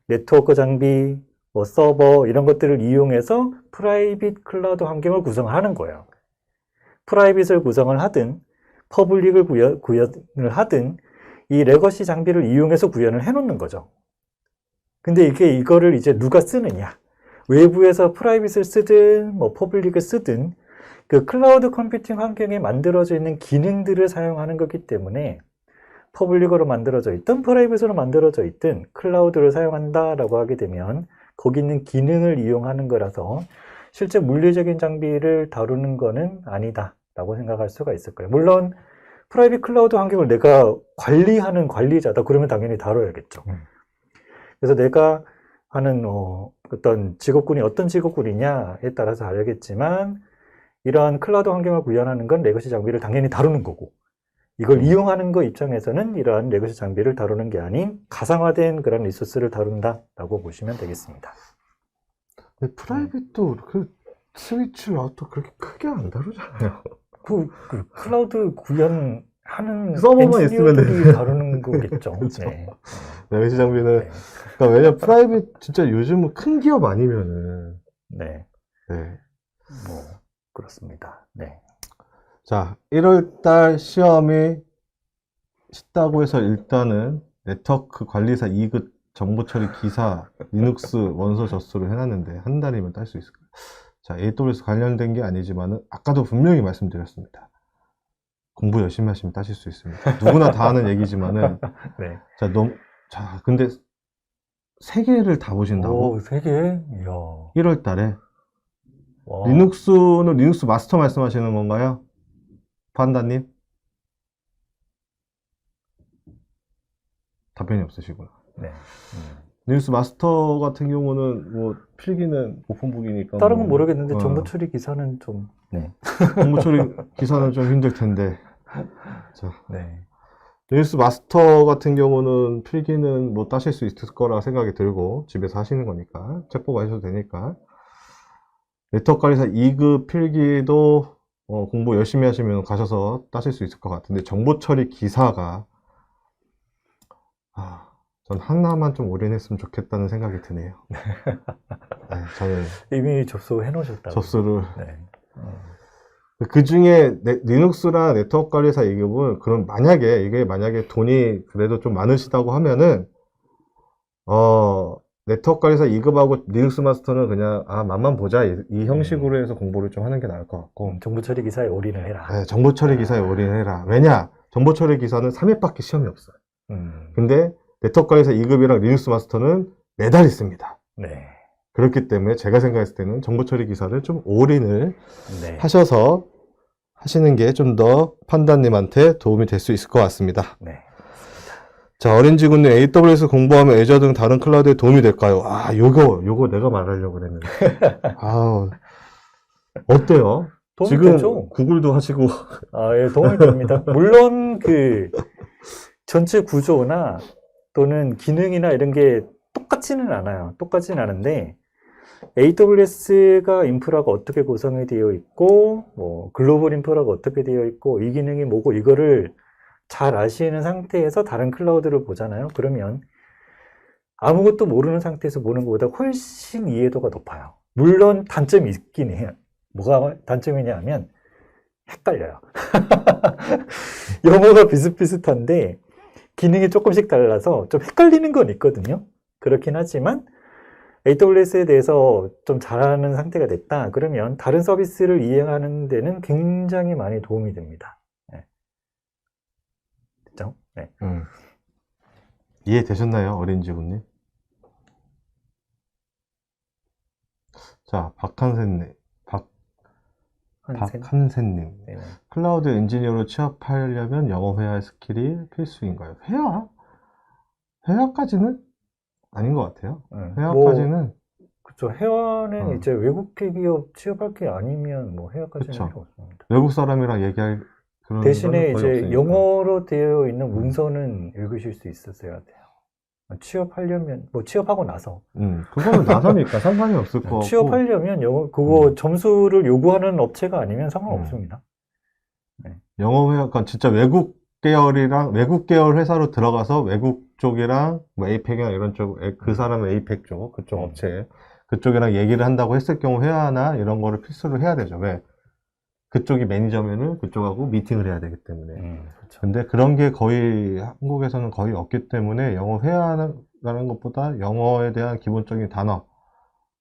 네트워크 장비, 뭐 서버 이런 것들을 이용해서 프라이빗 클라우드 환경을 구성하는 거예요. 프라이빗을 구성을 하든 퍼블릭을 구현을 하든 이 레거시 장비를 이용해서 구현을 해놓는 거죠. 근데 이거를 이제 누가 쓰느냐? 외부에서 프라이빗을 쓰든 뭐 퍼블릭을 쓰든 그 클라우드 컴퓨팅 환경에 만들어져 있는 기능들을 사용하는 거기 때문에 퍼블릭으로 만들어져 있든 프라이빗으로 만들어져 있든 클라우드를 사용한다라고 하게 되면 거기 있는 기능을 이용하는 거라서 실제 물리적인 장비를 다루는 거는 아니다라고 생각할 수가 있을 거예요. 물론 프라이빗 클라우드 환경을 내가 관리하는 관리자다 그러면 당연히 다뤄야겠죠. 그래서 내가 하는 어떤 직업군이 어떤 직업군이냐에 따라서 다르겠지만 이러한 클라우드 환경을 구현하는 건 레거시 장비를 당연히 다루는 거고 이걸 이용하는 거 입장에서는 이러한 레거시 장비를 다루는 게 아닌 가상화된 그런 리소스를 다룬다라고 보시면 되겠습니다. 근데 프라이빗도 그 스위치 라우터 그렇게 크게 안 다루잖아요. 그 클라우드 구현하는 서버만 있으면 엔지니어들이 다루는 거겠죠. 그렇죠. 네. 레거시 장비는 네. 그러니까 왜냐면 프라이빗 진짜 요즘은 큰 기업 아니면은 네. 네. 뭐 그렇습니다. 네. 자, 1월달 시험이 쉽다고 해서 일단은 네트워크 관리사 2급 정보 처리 기사 리눅스 원서 접수를 해놨는데 한 달이면 딸 수 있을까요? 자, AWS 관련된 게 아니지만은 아까도 분명히 말씀드렸습니다. 공부 열심히 하시면 따실 수 있습니다. 누구나 다 하는 얘기지만은 네. 자, 근데 3개를 다 보신다고? 오, 3개? 이야. 1월달에 와. 리눅스는 리눅스 마스터 말씀하시는 건가요? 판다님? 답변이 없으시구나. 네. 리눅스 마스터 같은 경우는 뭐 필기는 오픈북이니까 다른 건 뭐, 모르겠는데 정보 처리 기사는 좀 네. 정보 처리 기사는 좀 힘들 텐데. 자, 네. 리눅스 마스터 같은 경우는 필기는 뭐 따실 수 있을 거라 생각이 들고 집에서 하시는 거니까 책 보고 하셔도 되니까. 네트워크 관리사 2급 필기도 공부 열심히 하시면 가셔서 따실 수 있을 것 같은데 정보 처리 기사가 전 하나만 좀 올인했으면 좋겠다는 생각이 드네요. 네, 저는 이미 접수해 놓으셨다고. 접수를 네. 그 중에 리눅스랑 네트워크 관리사 2급은 그럼 이게 만약에 돈이 그래도 좀 많으시다고 하면은 네트워크 관리사 2급하고 리눅스 마스터는 그냥 맛만 보자 이 형식으로 해서 공부를 좀 하는 게 나을 것 같고 정보 처리 기사에 올인을 해라. 네, 정보 처리 기사에 올인해라. 왜냐? 정보 처리 기사는 3회밖에 시험이 없어요. 근데 네트워크 관리사 2급이랑 리눅스 마스터는 매달 있습니다. 네. 그렇기 때문에 제가 생각했을 때는 정보 처리 기사를 좀 올인을 네. 하셔서 하시는 게 좀 더 판단님한테 도움이 될 수 있을 것 같습니다. 네. 자, 어린지군님, AWS 공부하면 애저 등 다른 클라우드에 도움이 될까요? 요거 내가 말하려고 그랬는데. 어때요? 도움이 지금 되죠? 구글도 하시고. 예, 도움이 됩니다. 물론 전체 구조나 또는 기능이나 이런 게 똑같지는 않아요. 똑같지는 않은데 AWS가 인프라가 어떻게 구성이 되어 있고 뭐 글로벌 인프라가 어떻게 되어 있고 이 기능이 뭐고 이거를 잘 아시는 상태에서 다른 클라우드를 보잖아요. 그러면 아무것도 모르는 상태에서 보는 것보다 훨씬 이해도가 높아요. 물론 단점이 있긴 해요. 뭐가 단점이냐 하면 헷갈려요. 영어가 비슷비슷한데 기능이 조금씩 달라서 좀 헷갈리는 건 있거든요. 그렇긴 하지만 AWS에 대해서 좀 잘하는 상태가 됐다. 그러면 다른 서비스를 이해하는 데는 굉장히 많이 도움이 됩니다. 네. 됐죠? 네. 이해되셨나요, 어린지군님? 자, 박한센님. 네. 클라우드 엔지니어로 취업하려면 영어 회화 스킬이 필수인가요? 회화까지는 아닌 것 같아요. 회화까지는. 그렇죠. 회화는 이제 외국 기업 취업할 게 아니면 뭐 회화까지는 필요 없습니다. 외국 사람이랑 얘기할 그런 대신에 거는 거의 이제 없으니까. 영어로 되어 있는 문서는 읽으실 수 있었어야 돼요. 취업하려면 뭐 취업하고 나서 그거는 나서니까 상관이 없을 거 같고 취업하려면 영어 그거 점수를 요구하는 업체가 아니면 상관없습니다. 영어 회화, 그러니까 진짜 외국 계열 회사로 들어가서 외국 쪽이랑 뭐 에이펙이나 이런 쪽, 그 사람은 에이펙 쪽, 그쪽 업체, 그쪽이랑 얘기를 한다고 했을 경우 회화나 이런 거를 필수로 해야 되죠. 왜? 그쪽이 매니저면은 그쪽하고 미팅을 해야 되기 때문에. 그렇죠. 근데 그런 게 거의 한국에서는 거의 없기 때문에 영어 회화라는 것보다 영어에 대한 기본적인 단어,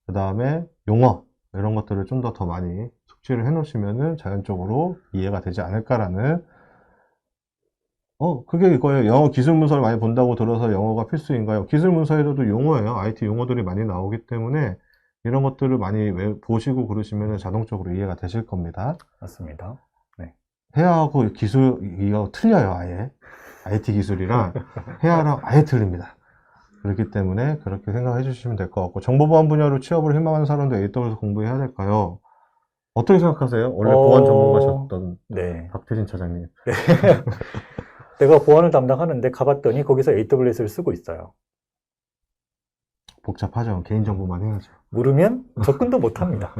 그 다음에 용어, 이런 것들을 좀 더 많이 숙지를 해 놓으시면은 자연적으로 이해가 되지 않을까라는, 그게 이거예요. 영어 기술 문서를 많이 본다고 들어서 영어가 필수인가요? 기술 문서에서도 용어예요. IT 용어들이 많이 나오기 때문에 이런 것들을 많이 보시고 그러시면은 자동적으로 이해가 되실 겁니다. 맞습니다. 네. 회화하고 기술, 이거 틀려요, 아예. IT 기술이랑 회화랑 아예 틀립니다. 그렇기 때문에 그렇게 생각해 주시면 될 것 같고, 정보보안 분야로 취업을 희망하는 사람도 AWS 공부해야 될까요? 어떻게 생각하세요? 원래 보안 전문가셨던 네. 박태진 차장님. 내가 보안을 담당하는데 가봤더니 거기서 AWS를 쓰고 있어요. 복잡하죠. 개인정보만 해야죠. 물으면 접근도 못 합니다.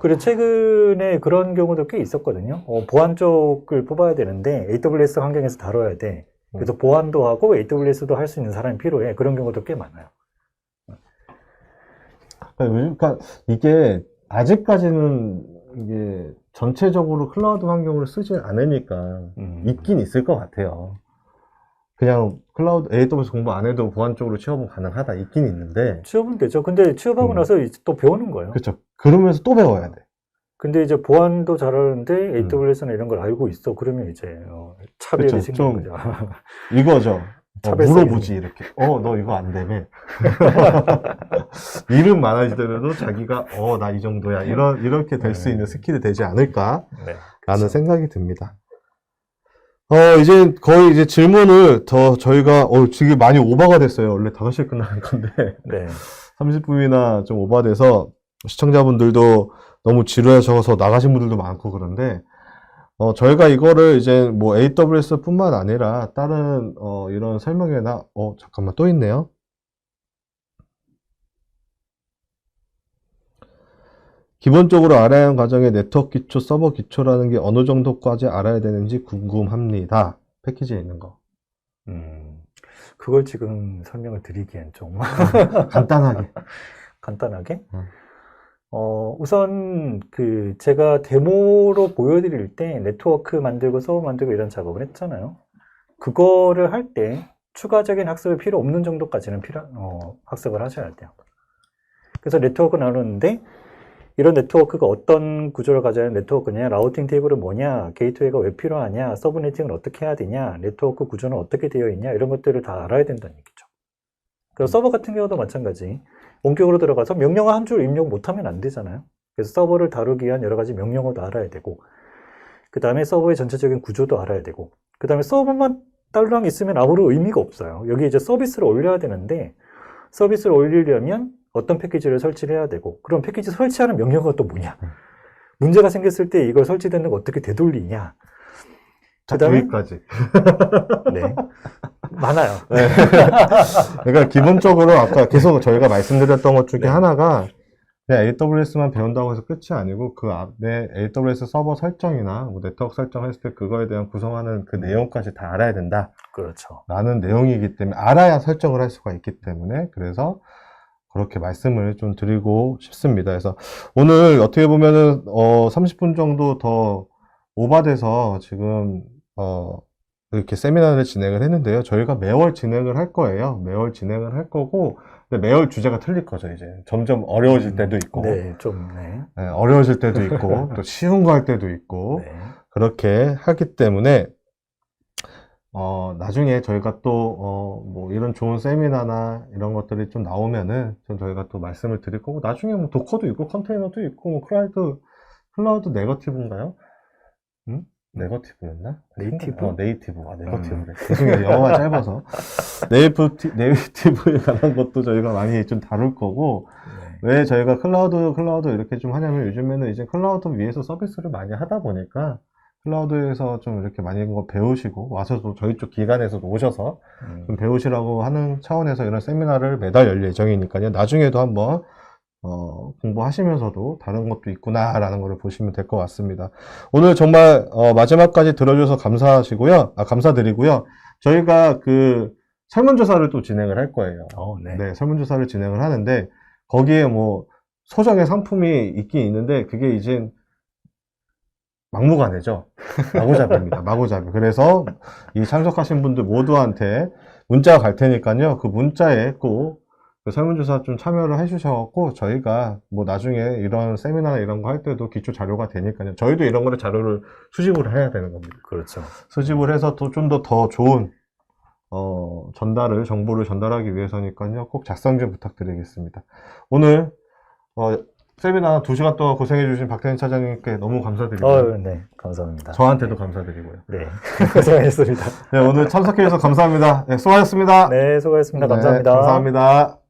그리고 최근에 그런 경우도 꽤 있었거든요. 보안 쪽을 뽑아야 되는데 AWS 환경에서 다뤄야 돼. 그래서 보안도 하고 AWS도 할 수 있는 사람이 필요해. 그런 경우도 꽤 많아요. 그러니까 이게 아직까지는 이게 전체적으로 클라우드 환경을 쓰지 않으니까 있긴 있을 것 같아요. 그냥 클라우드 AWS 공부 안 해도 보안 쪽으로 취업은 가능하다 있긴 있는데, 취업은 되죠. 근데 취업하고 나서 이제 또 배우는 거예요. 그렇죠. 그러면서 또 배워야 돼. 근데 이제 보안도 잘하는데 AWS는 이런 걸 알고 있어. 그러면 이제 차별이 그쵸, 생기는 좀 거죠. 이거죠. 차별성이 물어보지 이렇게. 너 이거 안 되며. 일은 많아지더라도 자기가 나 이 정도야. 이렇게 될 수 있는 스킬이 되지 않을까라는 네, 그쵸. 생각이 듭니다. 이제 거의 이제 질문을 더 저희가 지금 많이 오버가 됐어요. 원래 5시에 끝나는 건데 네. 30분이나 좀 오버돼서 시청자분들도 너무 지루하셔서 나가신 분들도 많고 그런데, 저희가 이거를 이제 뭐 AWS 뿐만 아니라 다른 이런 설명회나 잠깐만 또 있네요. 기본적으로 알아야 하는 과정의 네트워크 기초, 서버 기초라는 게 어느 정도까지 알아야 되는지 궁금합니다. 패키지에 있는 거. 그걸 지금 설명을 드리기엔 좀 간단하게. 간단하게. 우선 제가 데모로 보여드릴 때 네트워크 만들고 서버 만들고 이런 작업을 했잖아요. 그거를 할 때 추가적인 학습이 필요 없는 정도까지는 학습을 하셔야 돼요. 그래서 네트워크 나누는데 이런 네트워크가 어떤 구조를 가져야 하는 네트워크냐, 라우팅 테이블은 뭐냐, 게이트웨이가 왜 필요하냐, 서브네팅을 어떻게 해야 되냐, 네트워크 구조는 어떻게 되어 있냐, 이런 것들을 다 알아야 된다는 얘기죠. 그리고 서버 같은 경우도 마찬가지. 원격으로 들어가서 명령어 한 줄 입력 못하면 안 되잖아요. 그래서 서버를 다루기 위한 여러 가지 명령어도 알아야 되고, 그 다음에 서버의 전체적인 구조도 알아야 되고, 그 다음에 서버만 딸랑 있으면 아무런 의미가 없어요. 여기 이제 서비스를 올려야 되는데, 서비스를 올리려면 어떤 패키지를 설치를 해야 되고, 그럼 패키지 설치하는 명령어가 또 뭐냐? 문제가 생겼을 때 이걸 설치되는 거 어떻게 되돌리냐? 자, 그다음에 여기까지. 네. 많아요. 네. 그러니까 기본적으로 아까 계속 저희가 말씀드렸던 것 중에 네. 하나가 그냥 AWS만 배운다고 해서 끝이 아니고 그 앞에 AWS 서버 설정이나 뭐 네트워크 설정했을 때 그거에 대한 구성하는 그 내용까지 다 알아야 된다. 그렇죠. 라는 내용이기 때문에 알아야 설정을 할 수가 있기 때문에 그래서 그렇게 말씀을 좀 드리고 싶습니다. 그래서 오늘 어떻게 보면은 30분 정도 더 오바돼서 지금 이렇게 세미나를 진행을 했는데요. 저희가 매월 진행을 할 거예요. 매월 진행을 할 거고, 근데 매월 주제가 틀릴 거죠, 이제. 점점 어려워질 때도 있고, 네, 좀, 네. 네, 어려워질 때도 있고, 또 쉬운 거 할 때도 있고, 네. 그렇게 하기 때문에, 나중에 저희가 또, 뭐, 이런 좋은 세미나나 이런 것들이 좀 나오면은, 좀 저희가 또 말씀을 드릴 거고, 나중에 뭐, 도커도 있고, 컨테이너도 있고, 뭐, 클라우드 네거티브인가요? 네거티브였나? 네이티브? 네이티브. 네거티브래. 죄송해요. 영어가 짧아서. 네이티브에 관한 것도 저희가 많이 좀 다룰 거고, 네. 왜 저희가 클라우드 이렇게 좀 하냐면 요즘에는 이제 클라우드 위에서 서비스를 많이 하다 보니까, 클라우드에서 좀 이렇게 많이 거 배우시고, 와서 또 저희 쪽 기관에서도 오셔서 좀 배우시라고 하는 차원에서 이런 세미나를 매달 열 예정이니까요. 나중에도 한번 공부하시면서도 다른 것도 있구나라는 걸 보시면 될 것 같습니다. 오늘 정말 마지막까지 들어줘서 감사드리고요. 저희가 그 설문조사를 또 진행을 할 거예요. 네. 네, 설문조사를 진행을 하는데 거기에 뭐 소정의 상품이 있긴 있는데 그게 이제 막무가내죠. 마구잡이입니다. 마구잡이. 그래서 이 참석하신 분들 모두한테 문자가 갈 테니까요. 그 문자에 꼭 그 설문조사 좀 참여를 해주셔갖고 저희가 뭐 나중에 이런 세미나나 이런 거 할 때도 기초 자료가 되니까요. 저희도 이런 거를 자료를 수집을 해야 되는 겁니다. 그렇죠. 수집을 해서 또 좀 더 좋은 정보를 전달하기 위해서니까요. 꼭 작성 좀 부탁드리겠습니다. 오늘 세미나 2시간 동안 고생해주신 박태인 차장님께 너무 감사드리고요. 네, 감사합니다. 저한테도 감사드리고요. 네, 고생하셨습니다. 네, 오늘 참석해주셔서 감사합니다. 네, 수고하셨습니다. 네, 수고하셨습니다. 네, 감사합니다. 감사합니다.